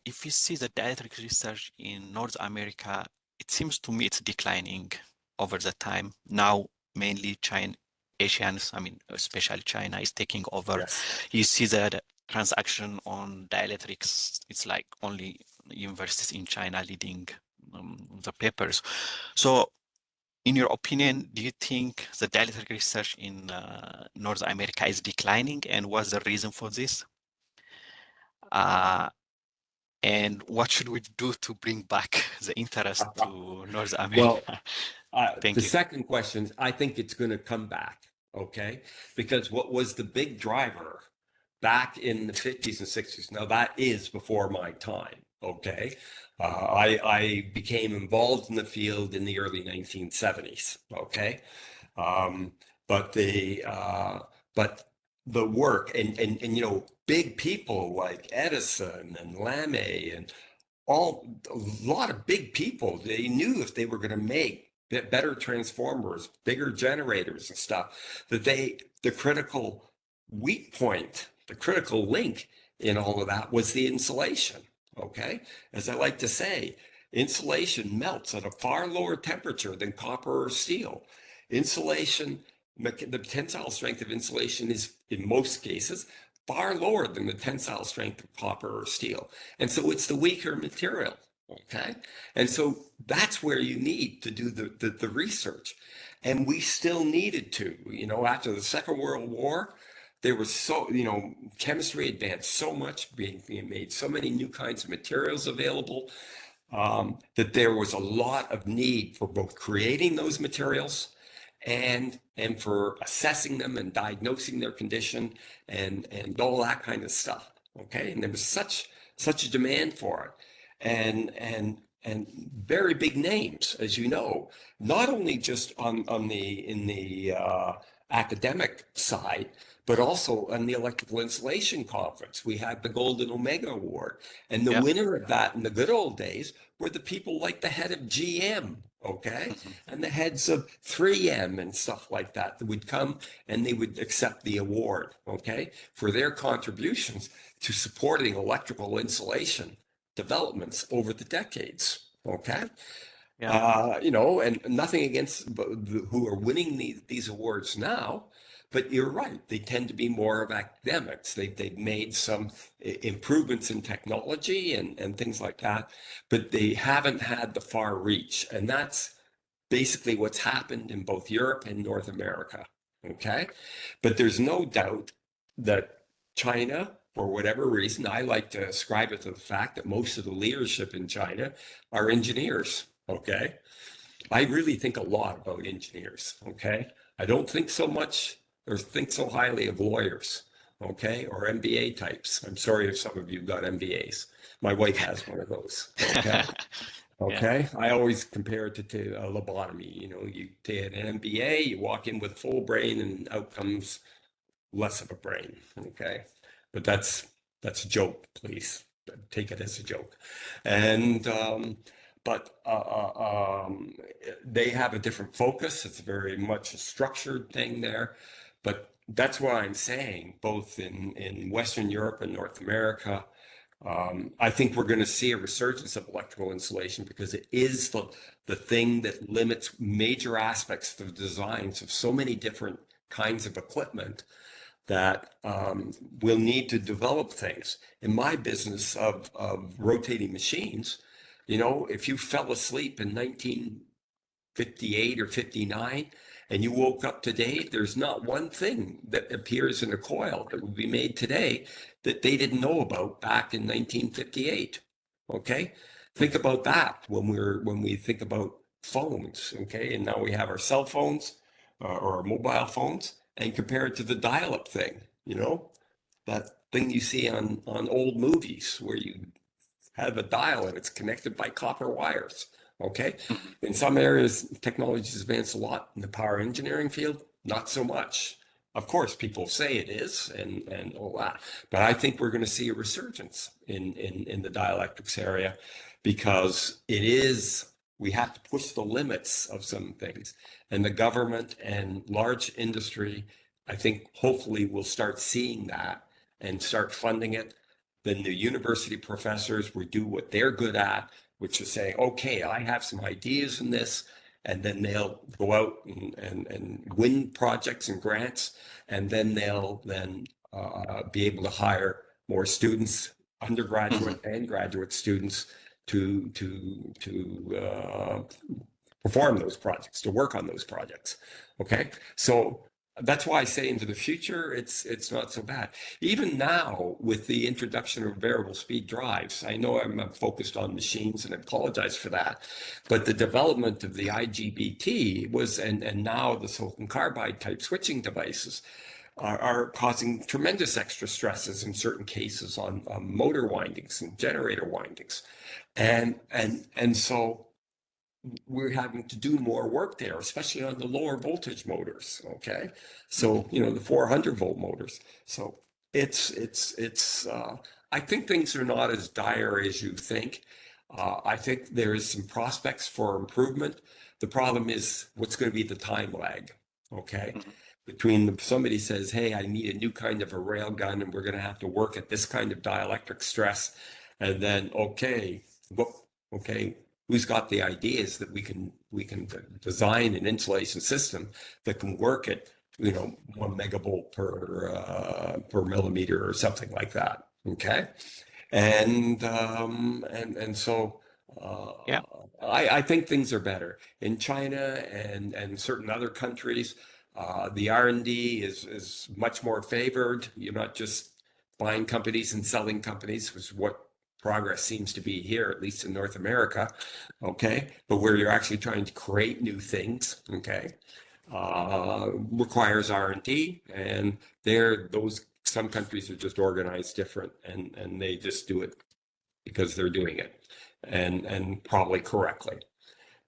If you see the dielectric research in North America, it seems to me it's declining over the time. Now, mainly Asians, especially China, is taking over. Yes. You see that transaction on dielectrics, it's like only universities in China leading the papers. So in your opinion, do you think the dielectric research in North America is declining, and what's the reason for this? And what should we do to bring back the interest to North America? Well, Thank the you. second question, I think it's going to come back, okay? Because what was the big driver back in the 50s and 60s, now that is before my time, okay? I became involved in the field in the early 1970s, okay? But the work and big people like Edison and Lamé and a lot of big people, they knew if they were going to make better transformers, bigger generators and stuff, that the critical weak point, the critical link in all of that was the insulation. Okay. As I like to say, insulation melts at a far lower temperature than copper or steel. Insulation, the tensile strength of insulation is, in most cases, far lower than the tensile strength of copper or steel. And so it's the weaker material, okay? And so that's where you need to do the research. And we still needed to, after the Second World War, there was chemistry advanced so much, being made so many new kinds of materials available, that there was a lot of need for both creating those materials and for assessing them and diagnosing their condition and all that kind of stuff. Okay, and there was such a demand for it, and and very big names, as you know, not only just in the academic side, but also on the electrical installation conference. We had the Golden Omega Award, and the Yeah. winner of that in the good old days were the people like the head of GM, okay, and the heads of 3M and stuff like that would come and they would accept the award, okay, for their contributions to supporting electrical insulation developments over the decades, okay. Yeah. You know, and nothing against who are winning these awards now, but you're right. They tend to be more of academics. They've made some improvements in technology and things like that, but they haven't had the far reach. And that's basically what's happened in both Europe and North America. Okay. But there's no doubt that China, for whatever reason, I like to ascribe it to the fact that most of the leadership in China are engineers. Okay. I really think a lot about engineers. Okay. I don't think so much or think so highly of lawyers. Okay. Or MBA types. I'm sorry if some of you got MBAs. My wife has one of those. Okay. Okay. I always compare it to a lobotomy. You know, you take an MBA, you walk in with full brain and out comes less of a brain. Okay. But that's a joke, please. Take it as a joke. And they have a different focus. It's very much a structured thing there. But that's why I'm saying, both in Western Europe and North America, I think we're going to see a resurgence of electrical insulation because it is the thing that limits major aspects of the designs of so many different kinds of equipment that we'll need to develop things. In my business of rotating machines, you know, if you fell asleep in 1958 or 59 and you woke up today, there's not one thing that appears in a coil that would be made today that they didn't know about back in 1958. Okay, think about that when we think about phones. Okay, and now we have our cell phones or our mobile phones, and compare it to the dial-up thing. You know, that thing you see on old movies where you have a dial and it's connected by copper wires. Okay. In some areas, technology has advanced a lot. In the power engineering field, not so much. Of course, people say it is and all that, but I think we're going to see a resurgence in the dielectrics area because we have to push the limits of some things, and the government and large industry, I think, hopefully will start seeing that and start funding it. Then the university professors will do what they're good at, which is saying, okay, I have some ideas in this, and then they'll go out and win projects and grants, and then they'll be able to hire more students, undergraduate and graduate students, to perform those projects, to work on those projects. Okay, so that's why I say into the future, it's not so bad. Even now, with the introduction of variable speed drives, I know I'm focused on machines and I apologize for that, but the development of the IGBT was, and now the silicon carbide type switching devices are causing tremendous extra stresses in certain cases on motor windings and generator windings. And so we're having to do more work there, especially on the lower voltage motors. Okay. So, you know, the 400 volt motors. So I think things are not as dire as you think. I think there is some prospects for improvement. The problem is what's going to be the time lag. Okay. Between somebody says, hey, I need a new kind of a rail gun and we're going to have to work at this kind of dielectric stress. And then, okay, who's got the ideas that we can design an insulation system that can work at, you know, 1 megavolt per millimeter or something like that. Okay. And so I think things are better in China and certain other countries. The R&D is much more favored. You're not just buying companies and selling companies, which is what progress seems to be here, at least in North America. Okay, but where you're actually trying to create new things. Okay, requires R&D, and some countries are just organized different, and they just do it because they're doing it. and probably correctly.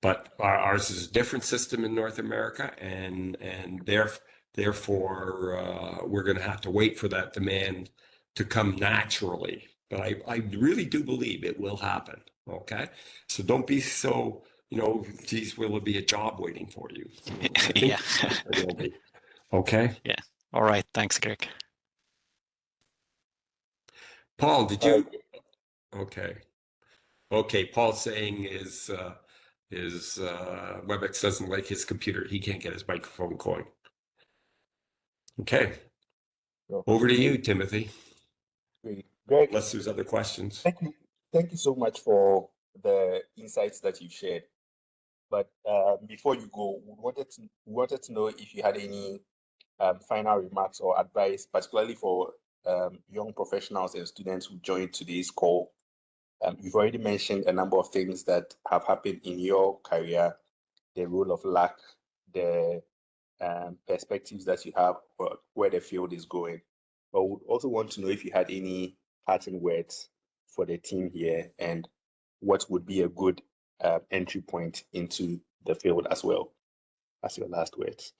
But ours is a different system in North America, and therefore we're going to have to wait for that demand to come naturally. But I really do believe it will happen. Okay, so don't be so, geez, will there be a job waiting for you? I think Yeah. there will be. Okay. Yeah. All right. Thanks, Greg. Paul, did you? Okay. Okay. Paul's saying his WebEx doesn't like his computer. He can't get his microphone going. Okay. Over to you, Timothy. Great. Greg, Unless there's other questions. Thank you so much for the insights that you shared. But before you go, we wanted to know if you had any final remarks or advice, particularly for young professionals and students who joined today's call. You've already mentioned a number of things that have happened in your career, the role of luck, the perspectives that you have for where the field is going. But we would also want to know if you had any parting words for the team here and what would be a good entry point into the field as well as your last words.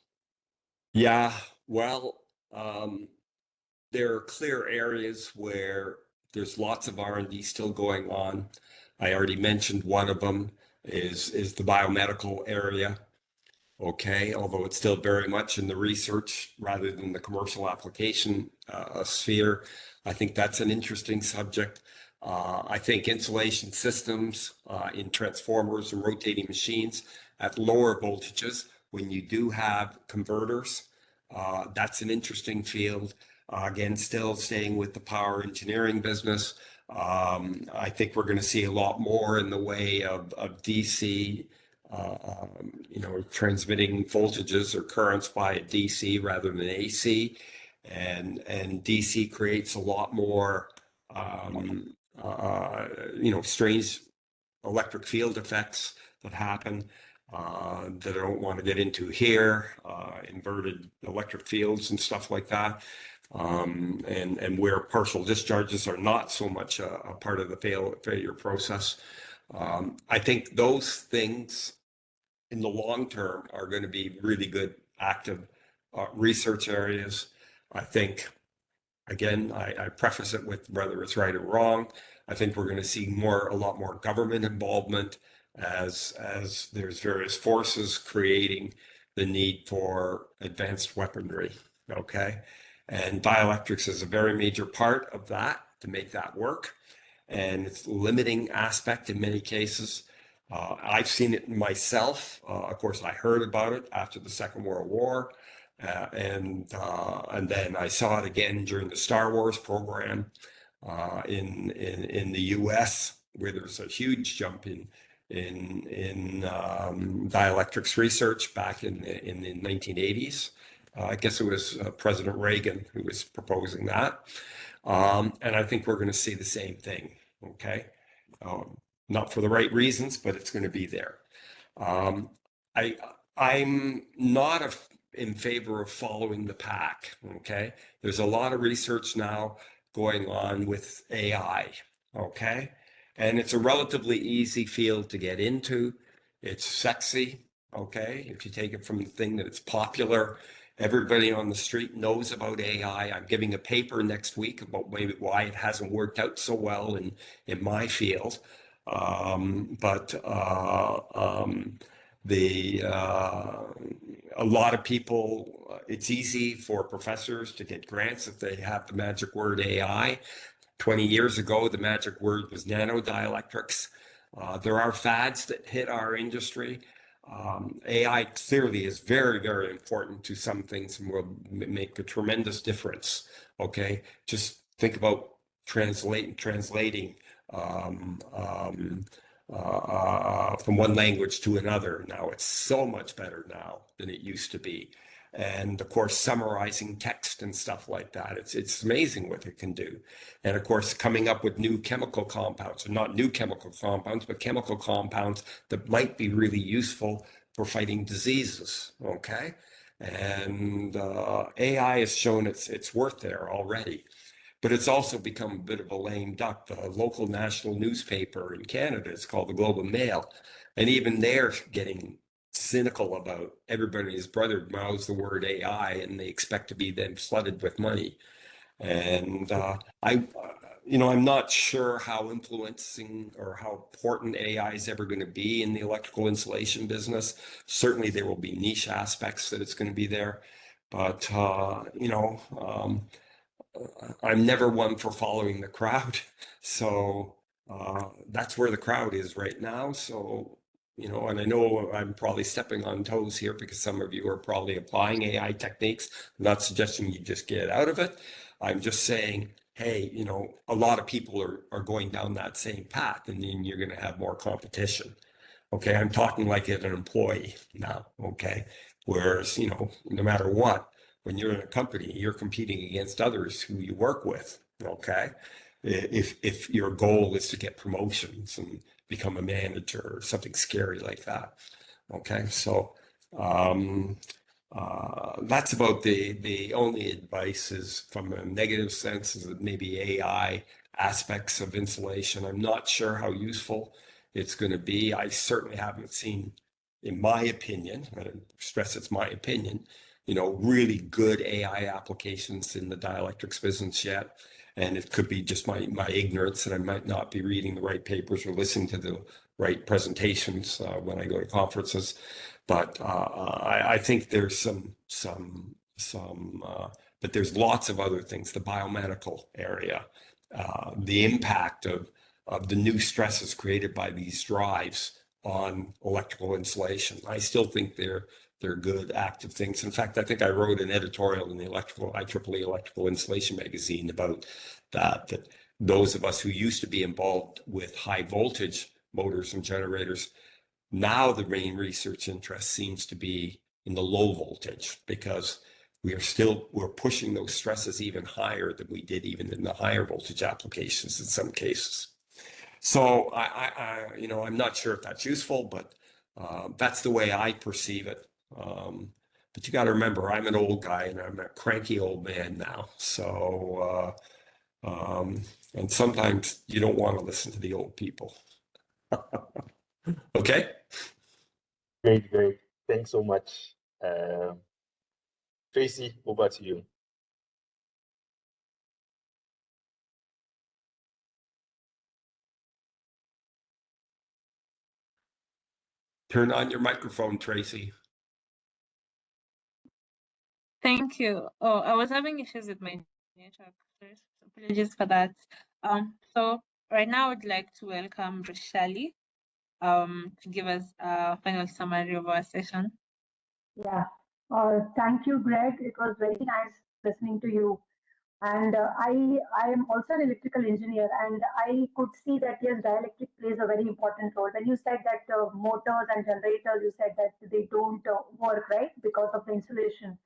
Yeah, well, there are clear areas where there's lots of R&D still going on. I already mentioned one of them is the biomedical area. Okay, although it's still very much in the research rather than the commercial application sphere. I think that's an interesting subject. I think insulation systems in transformers and rotating machines at lower voltages, when you do have converters, that's an interesting field. Again, still staying with the power engineering business. I think we're going to see a lot more in the way of DC, transmitting voltages or currents via DC rather than AC. And DC creates a lot more, strange electric field effects that happen that I don't want to get into here, inverted electric fields and stuff like that. And where partial discharges are not so much a part of the failure process. I think those things in the long term are going to be really good active research areas. I think, again, I preface it with whether it's right or wrong. I think we're going to see a lot more government involvement as there's various forces creating the need for advanced weaponry. Okay. And dielectrics is a very major part of that to make that work. And it's a limiting aspect in many cases. I've seen it myself. Of course, I heard about it after the Second World War. And then I saw it again during the Star Wars program in the US, where there's a huge jump in dielectrics research back in the 1980s. I guess it was President Reagan who was proposing that. And I think we're going to see the same thing, okay? Not for the right reasons, but it's going to be there. I'm not in favor of following the pack, okay? There's a lot of research now going on with AI, okay? And it's a relatively easy field to get into. It's sexy, okay? If you take it from the thing that it's popular, everybody on the street knows about AI. I'm giving a paper next week about maybe why it hasn't worked out so well in my field. A lot of people, it's easy for professors to get grants if they have the magic word AI. 20 years ago, the magic word was nanodielectrics. There are fads that hit our industry. AI clearly is very, very important to some things and will make a tremendous difference. Okay, just think about translating from one language to another. Now it's so much better now than it used to be. And of course, summarizing text and stuff like that. It's amazing what it can do. And of course, coming up with new chemical compounds, or not new chemical compounds, but chemical compounds that might be really useful for fighting diseases, okay? And AI has shown its worth there already. but it's also become a bit of a lame duck. The local national newspaper in Canada is called the Globe and Mail, and even they're getting cynical about everybody and his brother mouths the word AI, and they expect to be then flooded with money. And I'm not sure how influencing or how important AI is ever going to be in the electrical insulation business. Certainly, there will be niche aspects that it's going to be there, but I'm never one for following the crowd. So that's where the crowd is right now. So, and I know I'm probably stepping on toes here because some of you are probably applying AI techniques. I'm not suggesting you just get out of it. I'm just saying, hey, a lot of people are going down that same path, and then you're going to have more competition. Okay, I'm talking like an employee now, okay? Whereas, no matter what, when you're in a company, you're competing against others who you work with, okay? If your goal is to get promotions and become a manager or something scary like that, okay? So that's about the only advice is from a negative sense is that maybe AI aspects of insulation. I'm not sure how useful it's going to be. I certainly haven't seen, in my opinion, I stress it's my opinion, really good AI applications in the dielectrics business yet. And it could be just my ignorance that I might not be reading the right papers or listening to the right presentations when I go to conferences. But I think there's but there's lots of other things, the biomedical area, the impact of the new stresses created by these drives on electrical insulation. I still think they're good, active things. In fact, I think I wrote an editorial in the IEEE Electrical Insulation magazine about that those of us who used to be involved with high voltage motors and generators, now the main research interest seems to be in the low voltage because we're pushing those stresses even higher than we did even in the higher voltage applications in some cases. So I'm not sure if that's useful, but that's the way I perceive it. But you got to remember, I'm an old guy and I'm a cranky old man now. So, and sometimes you don't want to listen to the old people. Okay. Great. Thanks so much. Tracy, over to you. Turn on your microphone, Tracy. Thank you. Oh, I was having issues with my network first. Apologies for that. So right now I would like to welcome Roshali to give us a final summary of our session. Yeah. Thank you, Greg. It was very nice listening to you. And I am also an electrical engineer, and I could see that yes, dielectric plays a very important role. When you said that motors and generators, you said that they don't work right because of the insulation.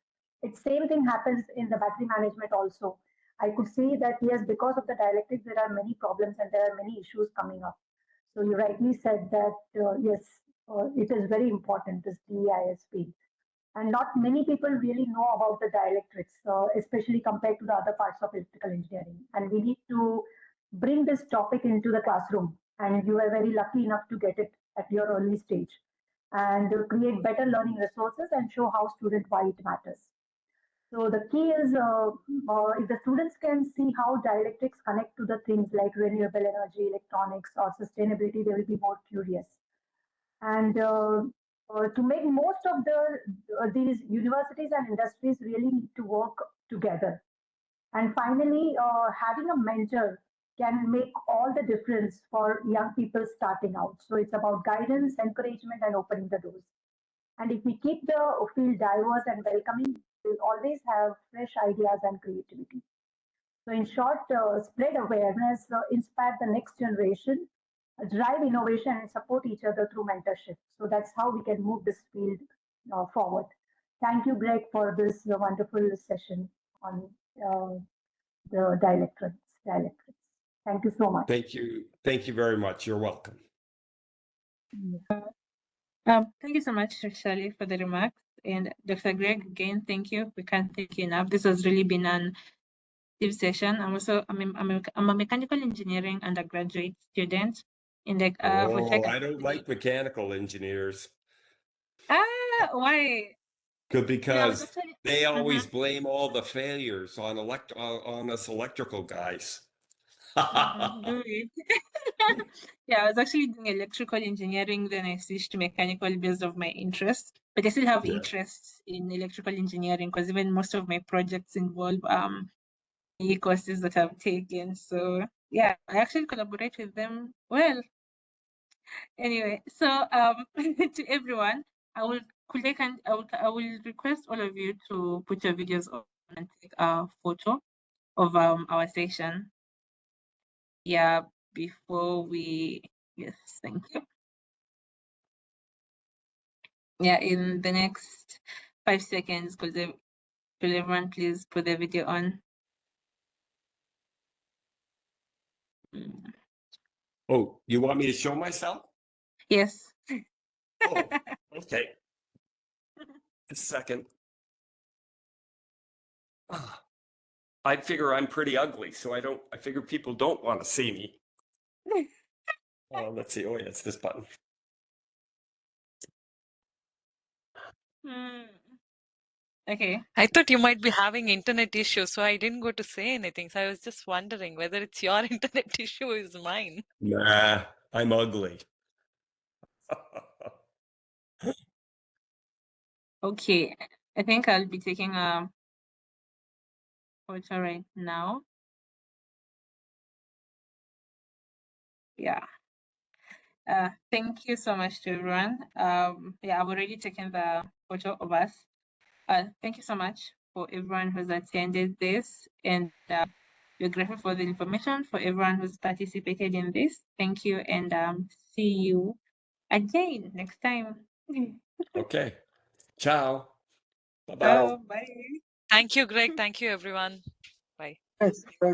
It's same thing happens in the battery management also. I could see that yes, because of the dielectrics, there are many problems and there are many issues coming up. So you rightly said that yes, it is very important, this DEIS. And not many people really know about the dielectrics, especially compared to the other parts of electrical engineering. And we need to bring this topic into the classroom. And you are very lucky enough to get it at your early stage and create better learning resources and show how student why it matters. So the key is if the students can see how dielectrics connect to the things like renewable energy, electronics, or sustainability, they will be more curious. And to make most of these universities and industries really need to work together. And finally, having a mentor can make all the difference for young people starting out. So it's about guidance, encouragement, and opening the doors. And if we keep the field diverse and welcoming, we'll always have fresh ideas and creativity. So in short, spread awareness, inspire the next generation, drive innovation and support each other through mentorship. So that's how we can move this field forward. Thank you, Greg, for this wonderful session on the dielectrics. Thank you so much. Thank you very much. You're welcome. Thank you so much, Roshali, for the remarks. And Dr. Greg, again, thank you. We can't thank you enough. This has really been an elective session. I'm a mechanical engineering undergraduate student in like I don't like mechanical engineers. Why? Because actually, they always blame all the failures on us electrical guys. do it. Yeah, I was actually doing electrical engineering, then I switched to mechanical because of my interest. But I still have interests in electrical engineering because even most of my projects involve IEEE courses that I've taken. So yeah, I actually collaborate with them well. Anyway, so to everyone, I will I will request all of you to put your videos on and take a photo of our session. Yeah, before we yes, thank you. Yeah, in the next 5 seconds, could everyone please put the video on? Oh, you want me to show myself? Yes. Oh, okay. A second. I figure I'm pretty ugly, so I figure people don't want to see me. Let's see. Oh, yeah, it's this button. Okay. I thought you might be having internet issues, so I didn't go to say anything. So I was just wondering whether it's your internet issue or is mine. Nah, I'm ugly. Okay, I think I'll be taking a photo right now. Yeah. Thank you so much to everyone. Yeah, I've already taken the photo of us. Thank you so much for everyone who's attended this, and we're grateful for the information for everyone who's participated in this. Thank you, and see you again next time. Okay. Ciao. Bye-bye. Bye. Thank you, Greg. Thank you, everyone. Bye. Yes, Bye.